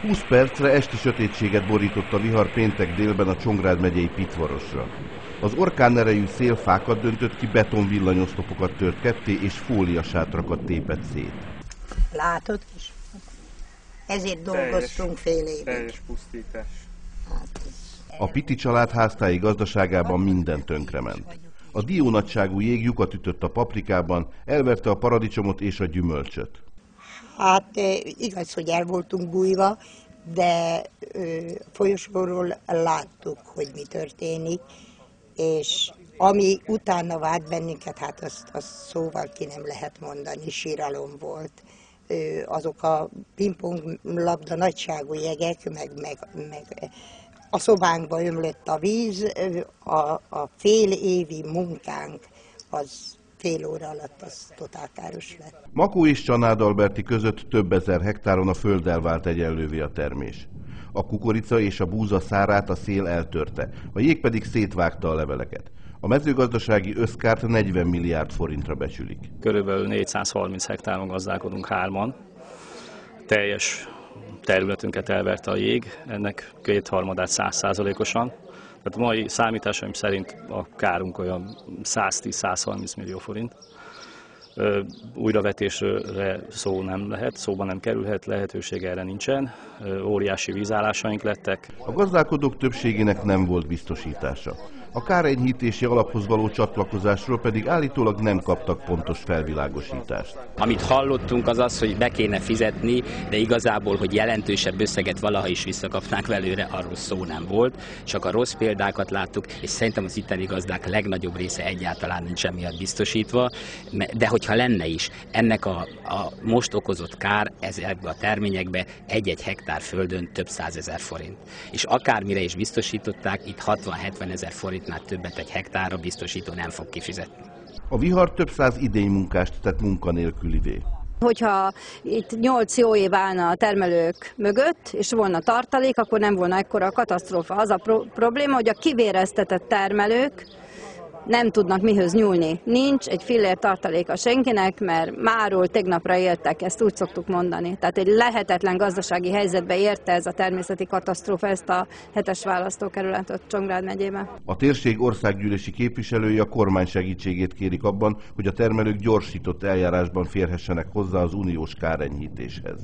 20 percre esti sötétséget borított a vihar péntek délben a Csongrád megyei Pitvarosra. Az orkánerejű szél fákat döntött ki, betonvillanyoszlopokat tört ketté és fóliasátrakat tépett szét. Látod is? Ezért dolgoztunk fél évig. Teljes pusztítás. A Piti család háztáji gazdaságában minden tönkrement. A diónagyságú jég lyukat ütött a paprikában, elverte a paradicsomot és a gyümölcsöt. Hát igaz, hogy el voltunk bújva, de folyosóról láttuk, hogy mi történik, és ami utána várt bennünket, hát azt szóval ki nem lehet mondani, síralom volt. Azok a pingponglabda nagyságú jegek, meg a szobánkba ömlött a víz, a fél évi munkánk az fél óra alatt az totál káros lett. Makó és Csanád-Alberti között több ezer hektáron a földdel vált egyenlővé a termés. A kukorica és a búza szárát a szél eltörte, a jég pedig szétvágta a leveleket. A mezőgazdasági összkárt 40 milliárd forintra becsülik. Körülbelül 430 hektáron gazdálkodunk hárman. Teljes területünket elverte a jég, ennek 2/3 100%-osan. Tehát a mai számításaim szerint a kárunk olyan 110-130 millió forint. Újravetésre szó nem lehet, szóban nem kerülhet, lehetőség erre nincsen. Óriási vízállásaink lettek. A gazdálkodók többségének nem volt biztosítása. A kárenyhítési alaphoz való csatlakozásról pedig állítólag nem kaptak pontos felvilágosítást. Amit hallottunk az az, hogy be kéne fizetni, de igazából, hogy jelentősebb összeget valaha is visszakapnánk velőre, arról szó nem volt. Csak a rossz példákat láttuk, és szerintem az itteni gazdák legnagyobb része egyáltalán nincs emiatt biztosítva. De hogyha lenne is, ennek a most okozott kár ezekbe a terményekbe egy-egy hektár földön több 100 000 forint. És akármire is biztosították, itt 60-70 000 forintnál többet egy hektárra biztosító nem fog kifizetni. A vihar több száz idénymunkást tett munkanélkülivé. Hogyha itt 8 jó év állna a termelők mögött, és volna tartalék, akkor nem volna ekkora a katasztrófa. Az a probléma, hogy a kivéreztetett termelők nem tudnak mihöz nyúlni. Nincs egy fillér tartaléka senkinek, mert máról tegnapra éltek, ezt úgy szoktuk mondani. Tehát egy lehetetlen gazdasági helyzetbe érte ez a természeti katasztrófa, ezt a 7-es választókerületet Csongrád megyében. A térség országgyűlési képviselői a kormány segítségét kérik abban, hogy a termelők gyorsított eljárásban férhessenek hozzá az uniós kárenyhítéshez.